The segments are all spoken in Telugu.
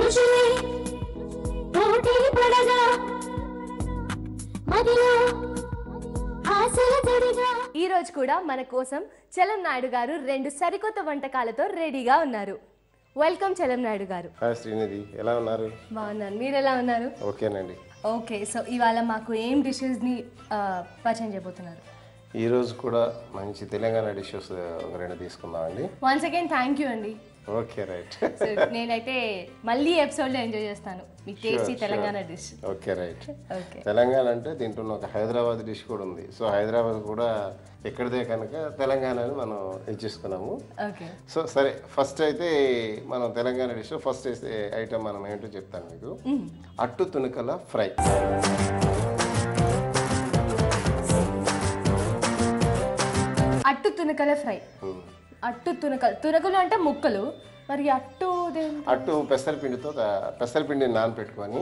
ఋషులే పోటీ పడగా మదిలో ఆశల జడిగా. ఈ రోజు కూడా మన కోసం చలం నాయుడు గారు 2 సరికొత్త వంటకాలతో రెడీగా ఉన్నారు. వెల్కమ్ చలం నాయుడు గారు. హాయ్ శ్రీనిధి, ఎలా ఉన్నారు? బాగున్నాను, మీరు ఎలా ఉన్నారు? ఓకేనండి. ఓకే, సో ఇవాళ మాకు ఏం డిషెస్ని పరిచయం చేయబోతున్నారు? ఈరోజు కూడా మంచి తెలంగాణ డిషెస్ ఒక 2 తీసుకుందామండి. వన్స్ అగైన్ థ్యాంక్ యూ అండి. Okay, right. సో నేనైతే మళ్ళీ ఎపిసోడ్లో ఎంజాయ్ చేస్తాను మీ tasty Telangana dish. Okay, right. Okay, Telangana అంటే దీంట్లో ఒక హైదరాబాద్ డిష్ కూడా ఉంది. సో హైదరాబాద్ కూడా ఎక్కడిదే కనుక తెలంగాణని మనం ఇచ్చేసుకున్నాము. ఓకే, సో సరే, ఫస్ట్ అయితే మనం తెలంగాణ డిష్ ఫస్ట్ ఐటమ్ మనం ఏంటో చెప్తాను మీకు. అట్టు తునకల ఫ్రై. అట్టు తునకల ఫ్రై. అట్టు తునకలు అంటే ముక్కలు, మరి అట్టు పెసరపిండితో పెసరపిండిని నానపెట్టుకొని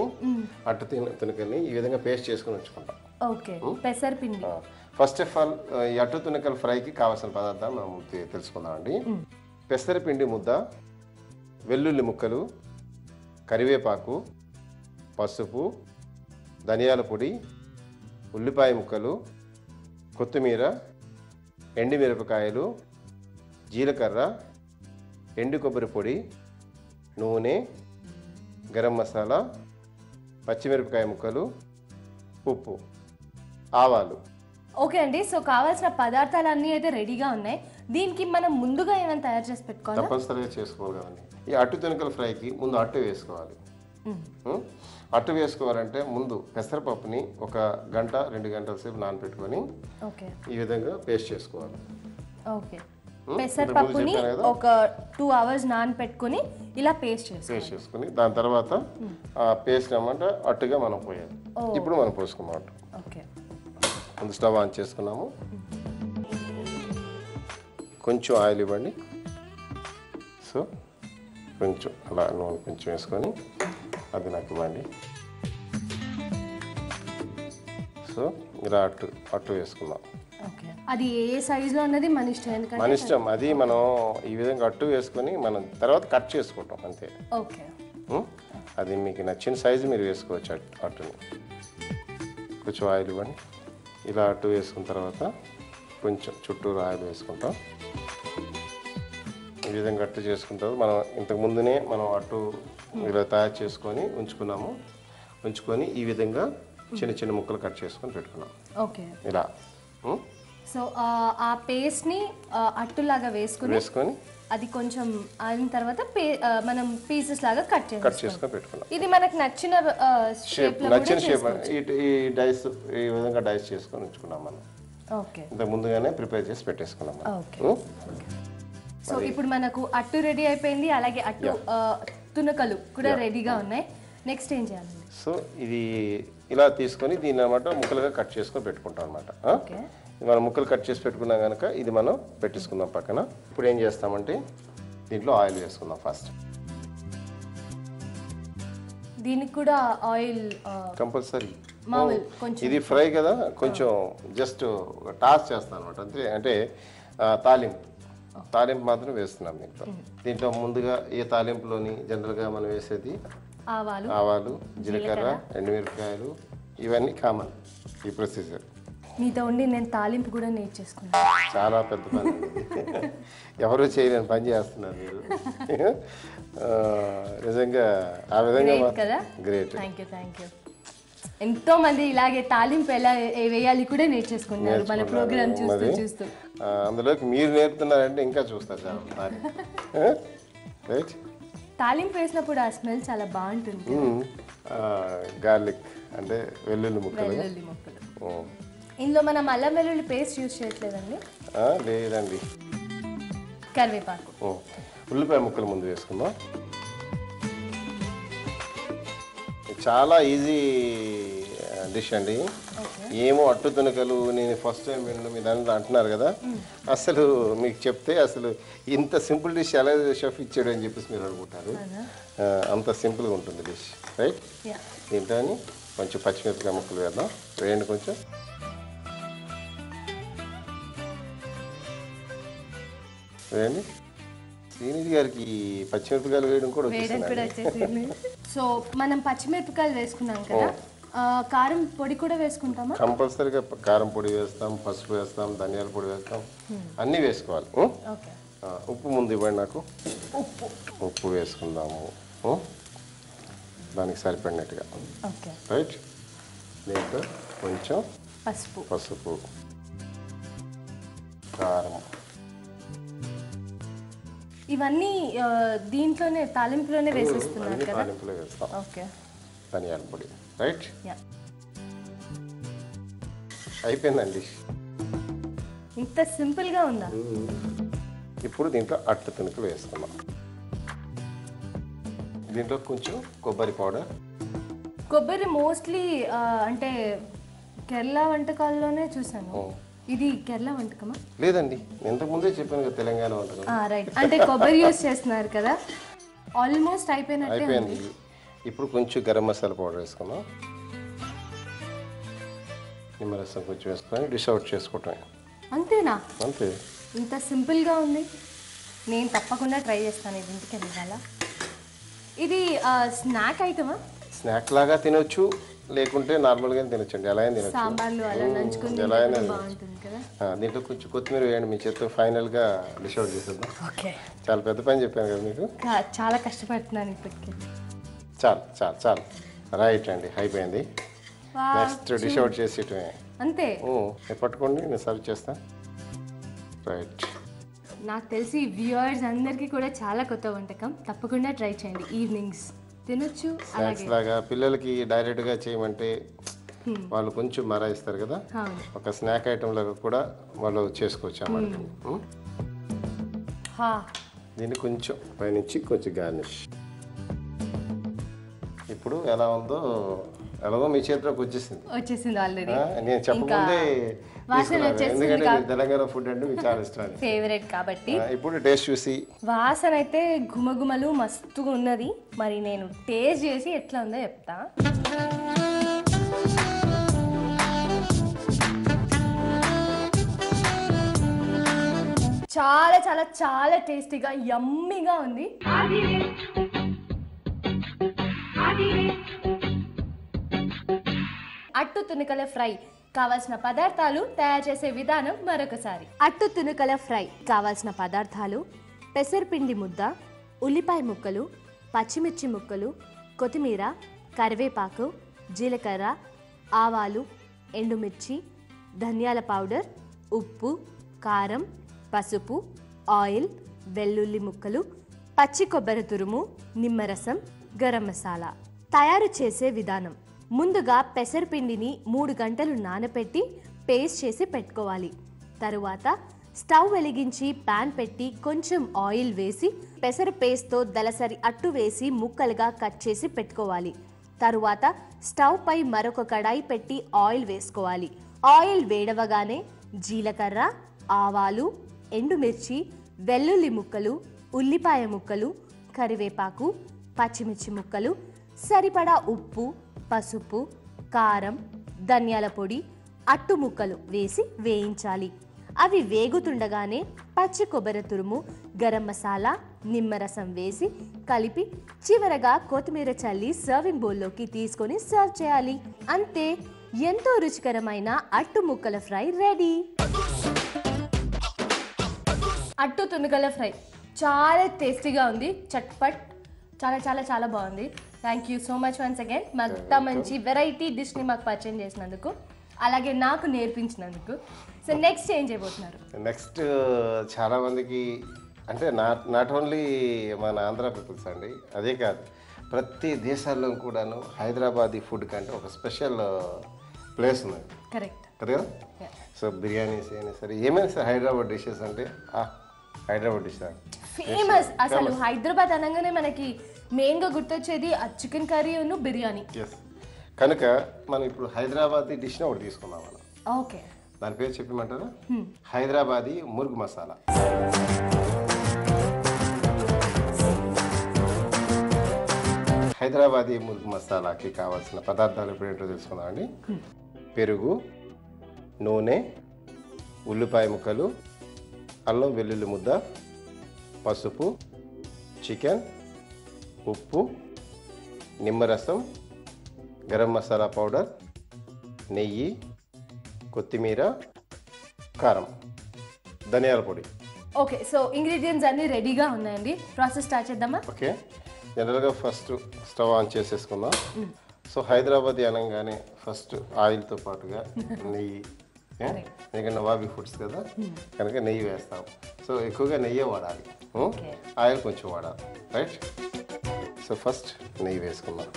అట్టు తునకల్ని ఈ విధంగా పేస్ట్ చేసుకొని ఉంచుకుంటాం. ఓకే, పెసరపిండి. ఫస్ట్ ఆఫ్ ఆల్ ఈ అట్టు తునకల ఫ్రైకి కావాల్సిన పదార్థాలు మనం తెలుసుకుందామండి. పెసరపిండి ముద్ద, వెల్లుల్లి ముక్కలు, కరివేపాకు, పసుపు, ధనియాల పొడి, ఉల్లిపాయ ముక్కలు, కొత్తిమీర, ఎండుమిరపకాయలు, జీలకర్ర, ఎండు కొబ్బరి పొడి, నూనె, గరం మసాలా, పచ్చిమిరపకాయ ముక్కలు, ఉప్పు, ఆవాలు. ఓకే అండి, సో కావాల్సిన పదార్థాలన్నీ అయితే రెడీగా ఉన్నాయి. దీనికి మనం ముందుగా ఏమైనా తయారు చేసి పెట్టుకోవాలి? తప్పనిసరిగా చేసుకోవాలి కదండి. ఈ అట్టు తునకల ఫ్రైకి ముందు అట్టు వేసుకోవాలి. అట్టు వేసుకోవాలంటే ముందు పెసరపప్పుని ఒక 1-2 గంటల సేపు నానబెట్టుకొని ఈ విధంగా పేస్ట్ చేసుకోవాలి. ఓకే, పెసరపప్పుని ఒక 2 hours నానబెట్టుకొని ఇలా పేస్ట్ చేసుకుని దాని తర్వాత ఆ పేస్ట్ ఏమంటే అట్టుగా మనం పోయాలి. ఇప్పుడు మనం పోసుకున్నాం అట్టు. ఓకే, ముందు స్టవ్ ఆన్ చేసుకున్నాము. కొంచెం ఆయిల్ ఇవ్వండి. సో కొంచెం అలా నూనె కొంచెం వేసుకొని అది నాకు ఇవ్వండి. సో ఇలా అట్టు వేసుకుందాం. అది ఏ సైజులో ఉన్నది మన ఇష్టం, ఎందుకంటే మన ఇష్టం. అది మనం ఈ విధంగా అట్టు వేసుకొని మనం తర్వాత కట్ చేసుకుంటాం అంతే. ఓకే, అది మీకు నచ్చిన సైజు మీరు వేసుకోవచ్చు అట్టుని. కొంచెం ఆయిల్ ఇవ్వండి. ఇలా అట్టు వేసుకున్న తర్వాత కొంచెం చుట్టూరు ఆయిల్ వేసుకుంటాం. ఈ విధంగా అట్టు చేసుకున్న తర్వాత మనం ఇంతకు ముందునే మనం అట్టు ఇలా తయారు చేసుకొని ఉంచుకొని ఈ విధంగా చిన్న చిన్న ముక్కలు కట్ చేసుకొని పెట్టుకున్నాం. ఓకే, ఇలా. సో ఆ పేస్ట్ని అట్టులాగా వేసుకొని అది కొంచెం అయిన తర్వాత మనం పీసెస్ లాగా కట్ చేసుకొని పెట్టుకున్నాం. ఇది మనకు నచ్చిన షేప్ ఈ డైస్ ఈ విధంగా డైస్ చేసుకొని ఉంచుకున్నాం మనం. ఓకే, ఇంత ముందుగానే ప్రిపేర్ చేసి పెట్టేసుకున్నాం. ఓకే, సో ఇప్పుడు మనకు అట్టు రెడీ అయిపోయింది, అలాగే అట్టు తునకలు కూడా రెడీగా ఉన్నాయి. నెక్స్ట్ ఏం చేయాలి? సో ఇది ఇలా తీసుకొని దీన్ని అనమాట ముక్కలుగా కట్ చేసుకొని పెట్టుకుంటాం అనమాట. మనం ముక్కలు కట్ చేసి పెట్టుకున్నాం కనుక ఇది మనం పెట్టేసుకుందాం పక్కన. ఇప్పుడు ఏం చేస్తామంటే దీంట్లో ఆయిల్ వేసుకుందాం ఫస్ట్. దీనికి కూడా ఆయిల్ కంపల్సరీ. ఇది ఫ్రై కదా, కొంచెం జస్ట్ టాస్ చేస్తాను అనమాట అంతే. అంటే తాలింపు మాత్రం వేస్తున్నాం దీంట్లో ముందుగా. ఏ తాలింపులోని జనరల్గా మనం వేసేది ఆవాలు, జీలకర్ర, ఎండుమిరపకాయలు, ఇవన్నీ కామన్ ఈ ప్రొసీజర్. మీతో ఉండి నేను తాలింపు కూడా నేర్చేసుకున్నాను. చాలా పెద్ద పని, ఎవరు చేయలేని పని చేస్తున్నారు మీరు. నిజంగా ఆ విధంగా గ్రేట్. Thank you. ఎంతో మంది ఇలాగే తాలింపు ఎలా వేయాలి కూడా నేర్చేసుకున్నారు మన ప్రోగ్రామ్ చూస్తూ. అందులోకి మీరు నేర్పుతున్నారంటే ఇంకా చూస్తారు చాలా. రైట్, తాలింపు వేసినప్పుడు ఆ స్మెల్ చాలా బాగుంటుంది. గార్లిక్ అంటే వెల్లుల్లి ముక్కలు. ఇందులో మనం అల్లం వెల్లుల్లి పేస్ట్ యూజ్ చేయట్లేదండి? లేదండి. కరివేపాకు, ఉల్లిపాయ ముక్కలు ముందు వేసుకుందాం. చాలా ఈజీ డిష్ అండి. ఏమో అట్టు తునకలు నేను ఫస్ట్ టైం విన్న మీ దాంట్లో అంటున్నారు కదా, అసలు మీకు చెప్తే అసలు ఇంత సింపుల్ డిష్ ఎలా షెఫ్ ఇచ్చాడు అని చెప్పేసి మీరు అనుకుంటారు. అంత సింపుల్గా ఉంటుంది డిష్. రైట్, దీంట్లో కొంచెం పచ్చిమిరపకాయ ముక్కలు వేద్దాం. వేయండి కొంచెం. వేయండి. శ్రీనిధి గారికి పచ్చిమిరపకాయలు వేయడం కూడా వచ్చేసింది. సో మనం పచ్చిమిరపకాయలు వేసుకున్నాం కదా, కారం పొడి కూడా వేసుకుంటామా? కంపల్సరీగా కారం పొడి వేస్తాం, పసుపు వేస్తాం, ధనియాల పొడి వేస్తాం, అన్నీ వేసుకోవాలి. ఉప్పు ముందు ఇవ్వండి నాకు. ఉప్పు వేసుకుందాము దానికి సరిపడినట్టుగా. రైట్. దీంట్లో కొంచెం పసుపు, కారం, ఇవన్నీ దీంట్లోనే తాలింపులోనే వేసేస్తున్నాం కదా. తాలింపులో వేస్తాం. ధనియాల పొడి. రైట్. అయిపోయిందండి. ఇంత సింపుల్ గా ఉందా? ఇప్పుడు దీంట్లో అట్టు తునుకలు వేసుకున్నాం. దీంట్లో కొంచెం కొబ్బరి పౌడర్. కొబ్బరి మోస్ట్లీ అంటే కేరళ వంటకాల్లోనే చూసాను. ఇది కేరళ వంటకమా? లేదండి, ఇంతకుముందే చెప్పాను కదా, తెలంగాణ వంటకం. రైట్. అంటే కొబ్బరి యూస్ చేస్తున్నారు కదా. ఆల్మోస్ట్ అయిపోయింది. ఇప్పుడు కొంచెం గరం మసాలా పౌడర్ వేసుకున్నాం. నిమ్మరసం కొంచెం వేసుకొని డిష్ అవుట్ చేసుకోవటం. అంతేనా? అంతే. ఇంత సింపుల్గా ఉంది. నేను తప్పకుండా ట్రై చేస్తాను ఇది ఇంటికి వెళ్ళాలా. ఇది స్నాక్ ఐటమా? స్నాక్ లాగా తినొచ్చు, లేకుంటే నార్మల్గా తినొచ్చండి. ఎలా అయినా తినొచ్చు. సాంబార్లు అలా నంచుకుని ఎలా అయినా బాగుంటుంది కదా. దీంట్లో కొంచెం కొత్తిమీర వేయండి మీ చేతితో. ఫైనల్గా డిష్ అవుట్ చేసేద్దాం. ఓకే. చాలా పెద్ద పని చెప్పాను కదా మీకు. చాలా కష్టపడుతున్నాను ఇప్పటికి. చాలు. రైట్ అండి, అయిపోయింది. నెక్స్ట్ డిష్ అవుట్ చేసేటమే. అంతే. పట్టుకోండి, నేను సర్వ్ చేస్తాను. రైట్. నాకు తెలిసి వ్యూవర్స్ అందరికీ కూడా చాలా కొత్త వంటకం. తప్పకుండా ట్రై చేయండి. ఈవినింగ్స్ తినొచ్చు. స్నాక్స్ లాగా పిల్లలకి డైరెక్ట్గా చేయమంటే వాళ్ళు కొంచెం మరాయిస్తారు కదా. ఒక స్నాక్ ఐటమ్ లాగా కూడా వాళ్ళు చేసుకోవచ్చు అన్నమాట. దీన్ని కొంచెం పైనుంచి కొంచెం గార్నిష్. ఇప్పుడు ఎలాగో మీ చేతిలోకి వచ్చేసింది ఆల్రెడీ. నేను చెప్పకముందే ఎందుకంటే తెలంగాణ ఫుడ్ అంటే మీకు చాలా ఇష్టం, ఫేవరెట్ కాబట్టి. ఇప్పుడు టేస్ట్ చూసి. వాసన అయితే గుమగుమలు మస్తుగా ఉన్నది. మరి నేను టేస్ట్ చేసి ఎట్లా ఉందో చెప్తా. చాలా చాలా చాలా టేస్టీగా యమ్మీగా ఉంది. అట్టు తునికల ఫ్రై కావాల్సిన పదార్థాలు, తయారు చేసే విధానం మరొకసారి. అట్టు తునికల ఫ్రై కావాల్సిన పదార్థాలు: పెసరపిండి ముద్ద, ఉల్లిపాయ ముక్కలు, పచ్చిమిర్చి ముక్కలు, కొత్తిమీర, కరివేపాకు, జీలకర్ర, ఆవాలు, ఎండుమిర్చి, ధనియాల పౌడర్, ఉప్పు, కారం, పసుపు, ఆయిల్, వెల్లుల్లి ముక్కలు, పచ్చి కొబ్బరి తురుము, నిమ్మరసం, గరం మసాలా. తయారు చేసే విధానం: ముందుగా పెసరపిండిని 3 గంటలు నానబెట్టి పేస్ట్ చేసి పెట్టుకోవాలి. తరువాత స్టవ్ వెలిగించి పాన్ పెట్టి కొంచెం ఆయిల్ వేసి పెసర పేస్ట్తో దలసరి అట్టు వేసి ముక్కలుగా కట్ చేసి పెట్టుకోవాలి. తరువాత స్టవ్ పై మరొక కడాయి పెట్టి ఆయిల్ వేసుకోవాలి. ఆయిల్ వేడవగానే జీలకర్ర, ఆవాలు, ఎండుమిర్చి, వెల్లుల్లి ముక్కలు, ఉల్లిపాయ ముక్కలు, కరివేపాకు, పచ్చిమిర్చి ముక్కలు, సరిపడా ఉప్పు, పసుపు, కారం, ధనియాల పొడి, అట్టు ముక్కలు వేసి వేయించాలి. అవి వేగుతుండగానే పచ్చి కొబ్బరి తురుము, గరం మసాలా, నిమ్మరసం వేసి కలిపి చివరగా కొత్తిమీర చల్లి సర్వింగ్ బౌల్లోకి తీసుకొని సర్వ్ చేయాలి. అంతే, ఎంతో రుచికరమైన అట్టు ముక్కల ఫ్రై రెడీ. అట్టు తునికల ఫ్రై చాలా టేస్టీగా ఉంది. చట్పట్, చాలా చాలా చాలా బాగుంది. Thank you so much once again. అంత మంచి వెరైటీ డిష్ని మాకు పరిచయం చేసినందుకు, అలాగే నాకు నేర్పించినందుకు. సో నెక్స్ట్ ఏం చేయబోతున్నారు? నెక్స్ట్ చాలా మందికి అంటే నాట్ ఓన్లీ మన ఆంధ్ర పీపుల్స్ అండి, అదే కాదు ప్రతి దేశాల్లో కూడాను హైదరాబాదీ ఫుడ్ కంటే ఒక స్పెషల్ ప్లేస్ ఉంది. కరెక్ట్ కదా. సో బిర్యానీస్ అయినా సరే, ఏమైనా సరే హైదరాబాద్ డిషెస్ అంటే హైదరాబాద్ డిష్ ఫేమస్. అసలు హైదరాబాద్ అనగానే మనకి మెయిన్గా గుర్తొచ్చేది ఆ చికెన్ కర్రీ ఉన్ను బిర్యానీ. కనుక మనం ఇప్పుడు హైదరాబాదీ డిష్ని ఒకటి తీసుకున్నాం మనం. ఓకే, దాని పేరు చెప్పమంటారా? హైదరాబాదీ ముర్గ్ మసాలా. హైదరాబాదీ ముర్గ్ మసాలాకి కావాల్సిన పదార్థాలు ఇప్పుడు ఏంటో తెలుసుకుందామండి. పెరుగు, నూనె, ఉల్లిపాయ ముక్కలు, అల్లం వెల్లుల్లి ముద్ద, పసుపు, చికెన్, ఉప్పు, నిమ్మరసం, గరం మసాలా పౌడర్, నెయ్యి, కొత్తిమీర, కారం, ధనియాల పొడి. ఓకే, సో ఇంగ్రీడియంట్స్ అన్నీ రెడీగా ఉన్నాయండి. ప్రాసెస్ స్టార్ట్ చేద్దామా? ఓకే, జనరల్గా ఫస్ట్ స్టవ్ ఆన్ చేసేసుకుందాం. సో హైదరాబాద్ అనగానే ఫస్ట్ ఆయిల్తో పాటుగా నెయ్యి, ఎందుకంటే నవాబీ ఫుడ్స్ కదా కనుక నెయ్యి వేస్తాం. సో ఎక్కువగా నెయ్యే వాడాలి, ఆయిల్ కొంచెం వాడాలి, రైట్? సో ఫస్ట్ నెయ్యి వేసుకుందాం.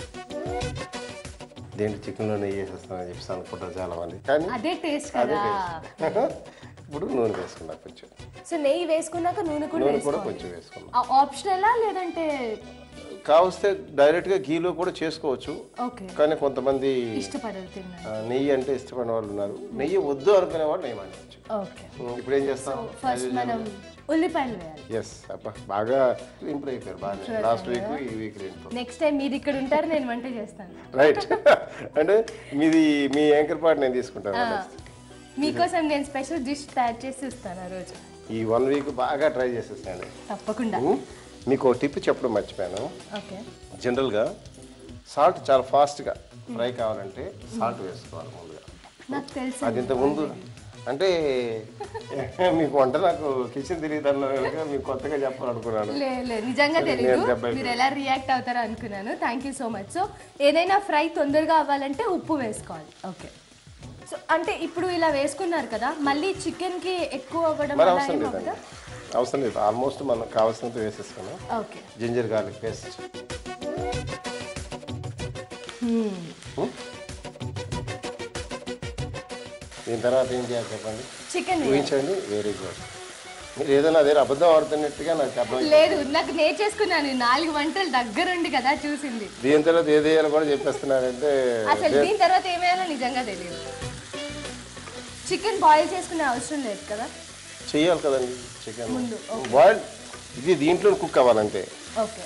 దేంట్లో చికెన్లో నెయ్యి వేసేస్తామని చెప్పి అనుకుంటారు చాలా మంది, కానీ అదే టేస్ట్ అదే కదా. టేస్ట్. ఇప్పుడు నూనె వేసుకున్నాం కొంచెం. సో నెయ్యి వేసుకున్నాక నూనె కూడా కొంచెం వేసుకున్నాం. ఆప్షనలా లేదంటే కావస్తే డైరెక్ట్గా గీలో కూడా చేసుకోవచ్చు, ఓకే, కానీ కొంతమంది ఇష్టపడరు తిన్నారు. నెయ్యి అంటే ఇష్టపడిన వాళ్ళు ఉన్నారు. నెయ్యి వద్దు అనుకునే వాళ్ళు నెయ్యి వాడవచ్చు. ఓకే, ఇప్పుడు ఏం చేస్తాం? ఫస్ట్ మనం ఉల్లిపాయలు వేయాలి. ఎస్, అబ్బా బాగా ఇంప్రూవ్ అయిపోయారు, బాగా లాస్ట్ వీక్ ఈ వీక్ నెక్స్ట్ టైం మీరు ఇక్కడ ఉంటారు, నేను వంట చేస్తాను. రైట్. అంటే మీ యాంకర్ పార్ట్ నేను తీసుకుంటాను. మీకోసం నేను స్పెషల్ డిష్ తయారు చేసి ఇస్తాను ఆ రోజు. ఈ 1 వీక్ బాగా ట్రై చేసేసాను. తప్పకుండా. మీకు టిప్ చెప్పడం మర్చిపోయాను. ఓకే, జనరల్గా సాల్ట్ చాలా ఫాస్ట్గా ఫ్రై కావాలంటే సాల్ట్ వేసుకోవాలి ముందుగా. నాకు తెలుసు అది ఇంతకుముందు అంటే మీకు వంట నాకు కిచెన్ తెలియదు అన్న మీకు కొత్తగా చెప్పాలనుకున్నాను. లేదు, నిజంగా తెలియదు. మీరు ఎలా రియాక్ట్ అవుతారో అనుకున్నాను. Thank you so much. So ఏదైనా ఫ్రై తొందరగా అవ్వాలంటే ఉప్పు వేసుకోవాలి. ఓకే, సో అంటే ఇప్పుడు ఇలా వేసుకున్నారు కదా, మళ్ళీ చికెన్కి ఎక్కువ అవ్వడం మరి అవసరం లేదండి, అవసరం లేదు. ఆల్మోస్ట్ మనకు కావాల్సినంత వేసేసుకున్నాం. Okay, ginger garlic paste. దీని తర్వాత ఏం చేయాలి చెప్పండి? చికెన్ ఊహించండి. Very good. మీరు ఏదైనా అదే అబద్ధం ఆడుతున్నట్టుగా నాకు అర్థం. లేదు, నాకు నేర్చేసుకున్నాను. 4 వంటలు దగ్గరుండి కదా చూసింది. దీని తర్వాత ఏది వేయాలో కూడా చెప్పేస్తున్నారంటే అసలు దీని తర్వాత ఏమేయాలో నిజంగా తెలియదు. చికెన్ బాయిల్ చేసుకునే అవసరం లేదు కదా? చెయ్యాలి కదండి చికెన్ బాయిల్. ఇది దీంట్లో కుక్ అవ్వాలంటే. ఓకే,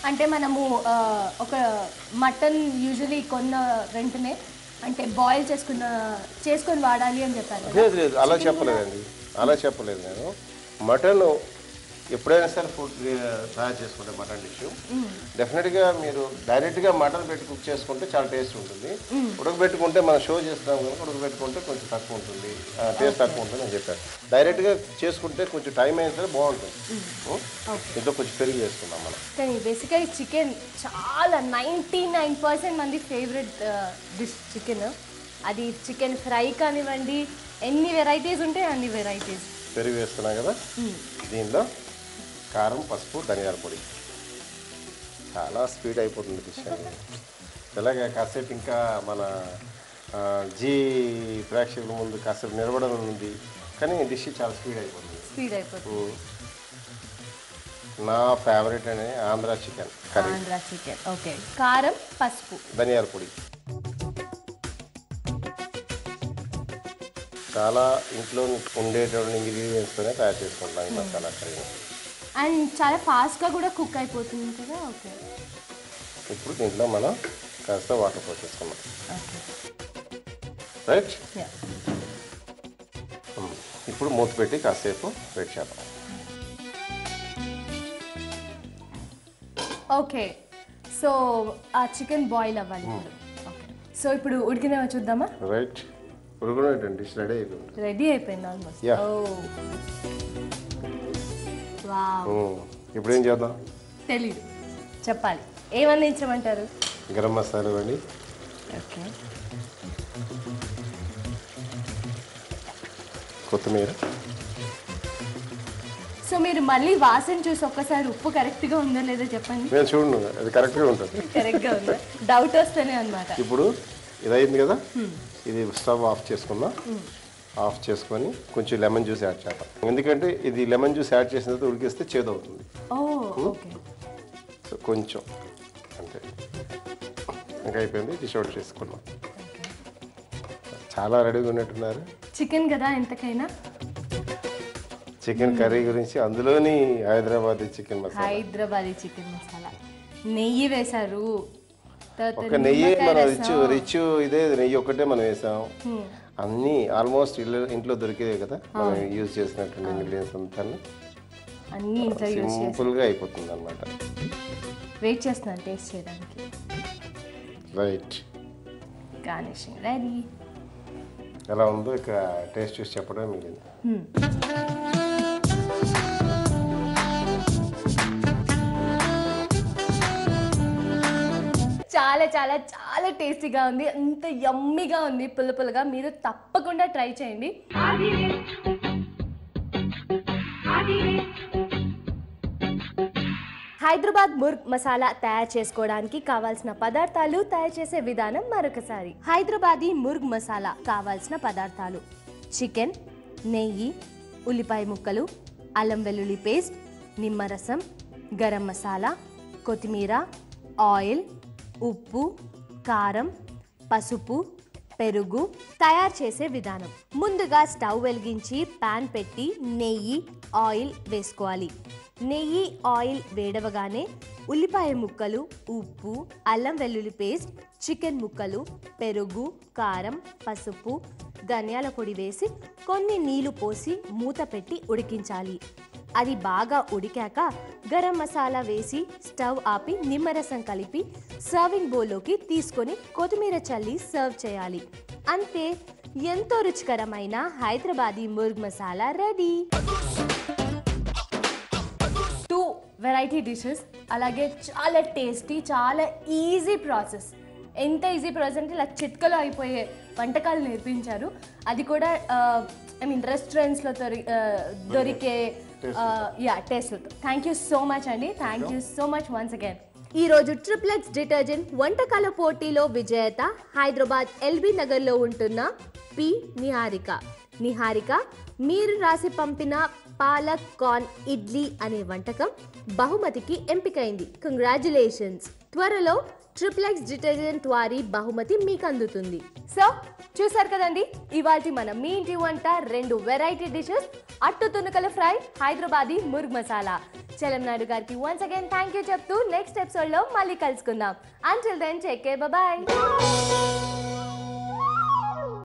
అంటే మనము ఒక మటన్ యూజువలీ కొన్న వెంటనే అంటే బాయిల్ చేసుకొని వాడాలి అని చెప్పారు. లేదు లేదు, అలా చెప్పలేదండి, అలా చెప్పలేదు నేను. మటన్ ఎప్పుడైనా సరే ఫుడ్ తయారు చేసుకుంటే మటన్ డిష్ డెఫినెట్గా మీరు డైరెక్ట్గా మటన్ పెట్టి కుక్ చేసుకుంటే చాలా టేస్ట్ ఉంటుంది. ఉడకబెట్టుకుంటే మనం షో చేస్తాం కనుక ఉడకబెట్టుకుంటే కొంచెం తక్కువ ఉంటుంది, టేస్ట్ తక్కువ ఉంటుంది అని చెప్పారు. డైరెక్ట్గా చేసుకుంటే కొంచెం టైం అయినా సరే బాగుంటుంది. ఇంట్లో కొంచెం పెరుగు చేసుకుందాం మనం. కానీ బేసిక్గా చికెన్ చాలా 99% మంది ఫేవరెట్ డిష్ చికెన్. అది చికెన్ ఫ్రై కానివ్వండి, ఎన్ని వెరైటీస్ ఉంటాయి అన్ని వెరైటీస్. పెరుగు వేస్తున్నాం కదా, దీనిలో కారం, పసుపు, ధనియాల పొడి. చాలా స్పీడ్ అయిపోతుంది డిష్ అనేది. ఇలాగే కాసేపు ఇంకా మన జీ ప్రేక్షకుల ముందు కాసేపు నిలబడం ఉంది, కానీ డిష్ చాలా స్పీడ్ అయిపోతుంది. నా ఫేవరెట్ అనే Andhra chicken curry. Andhra chicken. Okay, కారం, పసుపు, ధనియాల పొడి. చాలా ఇంట్లో ఉండేటువంటి ఇంగ్రీడియంట్స్తోనే తయారు చేసుకుంటాం ఈ మసాలా కర్రీ. అండ్ చాలా ఫాస్ట్గా కూడా కుక్ అయిపోతుంది కదా. ఓకే, ఇప్పుడు దీంట్లో మనం కాస్త వాటర్ పోసేసుకున్నాం. రైట్, ఇప్పుడు మూత పెట్టి కాసేపు వెయిట్ చేద్దాం. ఓకే, సో ఆ చికెన్ బాయిల్ అవ్వాలి. సో ఇప్పుడు ఉడికినేమో చూద్దామా? రైట్, ఉడకడండి డిష్ రెడీ అయిపోయింది. రెడీ అయిపోయింది ఆల్మోస్ట్. ఇప్పుడు ఏం చేద్దాం? తెలీదు, చెప్పాలి. ఏమందించమంటారు? గరం మసాలా అండి. ఓకే, కొత్తిమీర. సో మీరు మళ్ళీ వాసన చూసి ఒక్కసారి ఉప్పు కరెక్ట్గా ఉందో లేదో చెప్పండి. నేను చూడండి, అది కరెక్ట్గా ఉంటుంది. కరెక్ట్గా ఉందా? డౌట్ వస్తేనే అనమాట. ఇప్పుడు ఇది అయింది కదా, ఇది స్టవ్ ఆఫ్ చేసుకుందాం. ఆఫ్ చేసుకొని కొంచెం లెమన్ జ్యూస్ యాడ్ చేద్దాం, ఎందుకంటే ఇది లెమన్ జ్యూస్ యాడ్ చేసిన తర్వాత ఉడికిస్తే చేదు అవుతుంది. సో కొంచెం అంతే, ఇంకా అయిపోయింది. డిష్ అవుట్ చేసుకున్నాం. చాలా రెడీగా ఉన్నట్టున్నారు. చికెన్ కదా ఎంతకైనా. చికెన్ కర్రీ గురించి, అందులోని హైదరాబాదీ చికెన్ మసాలా. హైదరాబాదీ చికెన్ మసాలా, నెయ్యి వేశారు. ఒక నెయ్యి మనం రిచ్ ఇదే నెయ్యి ఒకటే మనం వేసాం. అన్నీ ఆల్మోస్ట్ ఇంట్లో దొరికేదే కదా మనం యూజ్ చేసినటువంటి ఇంగ్రీడియంట్స్ అంతా. అన్నీ ఇంట్లో యూజ్ చేసి సింపుల్గా అయిపోతుంది అనమాట. వెయిట్ చేస్తున్నాను టేస్ట్ చేయడానికి. Right, garnishing ready. ఎలా ఉందో ఇక టేస్ట్ చూసి చెప్పడమే మిగిలింది. చాలా చాలా చాలా టేస్టీగా ఉంది, అంత యమ్మీగా ఉంది, పుల్ల పుల్లగా. మీరు తప్పకుండా ట్రై చేయండి. హైదరాబాద్ ముర్గ్ మసాలా తయారు చేసుకోవడానికి కావాల్సిన పదార్థాలు, తయారు చేసే విధానం మరొకసారి. హైదరాబాదీ ముర్గ్ మసాలా కావాల్సిన పదార్థాలు: చికెన్, నెయ్యి, ఉల్లిపాయ ముక్కలు, అల్లం వెల్లుల్లి పేస్ట్, నిమ్మరసం, గరం మసాలా, కొత్తిమీర, ఆయిల్, ఉప్పు, కారం, పసుపు, పెరుగు. తయారు చేసే విధానం: ముందుగా స్టవ్ వెలిగించి పాన్ పెట్టి నెయ్యి, ఆయిల్ వేసుకోవాలి. నెయ్యి, ఆయిల్ వేడవగానే ఉల్లిపాయ ముక్కలు, ఉప్పు, అల్లం వెల్లుల్లి పేస్ట్, చికెన్ ముక్కలు, పెరుగు, కారం, పసుపు, ధనియాల పొడి వేసి కొన్ని నీళ్లు పోసి మూత పెట్టి ఉడికించాలి. అది బాగా ఉడికాక గరం మసాలా వేసి స్టవ్ ఆపి నిమ్మరసం కలిపి సర్వింగ్ బౌల్లోకి తీసుకొని కొత్తిమీర చల్లి సర్వ్ చేయాలి. అంతే, ఎంతో రుచికరమైన Hyderabadi murgh masala ready. 2 variety dishes, అలాగే చాలా టేస్టీ, చాలా ఈజీ ప్రాసెస్. ఎంత ఈజీ ప్రాసెస్ అంటే ఇలా చిట్కలో అయిపోయే వంటకాలు నేర్పించారు. అది కూడా రెస్టారెంట్స్లో దొరికే టేస్ట్లతో. థ్యాంక్ యూ సో మచ్ అండి. Thank you so much once again. ఈరోజు ట్రిప్లెక్స్ డిటర్జెంట్ వంటకాల పోటీలో విజేత హైదరాబాద్ ఎల్బీ నగర్లో ఉంటున్న పి నిహారిక. నిహారిక, మీరు రాసి పంపిన పాలక్ కార్న్ ఇడ్లీ అనే వంటకం బహుమతికి ఎంపికైంది. కంగ్రాచులేషన్స్. త్వరలో ట్రిప్లెక్స్ డిటర్జెంట్ వారి బహుమతి మీకు అందుతుంది. సో చూసారు కదండి, ఇవాళ మన మీ ఇంటి వంట 2 వెరైటీ డిషెస్, అట్టు తునకల ఫ్రై, హైదరాబాదీ ముర్గ్ మసాలా. చలం నాయుడు గారికి వన్స్ అగైన్ థ్యాంక్ యూ చెప్తూ నెక్స్ట్ ఎపిసోడ్లో మళ్ళీ కలుసుకుందాం. Until then take care, bye.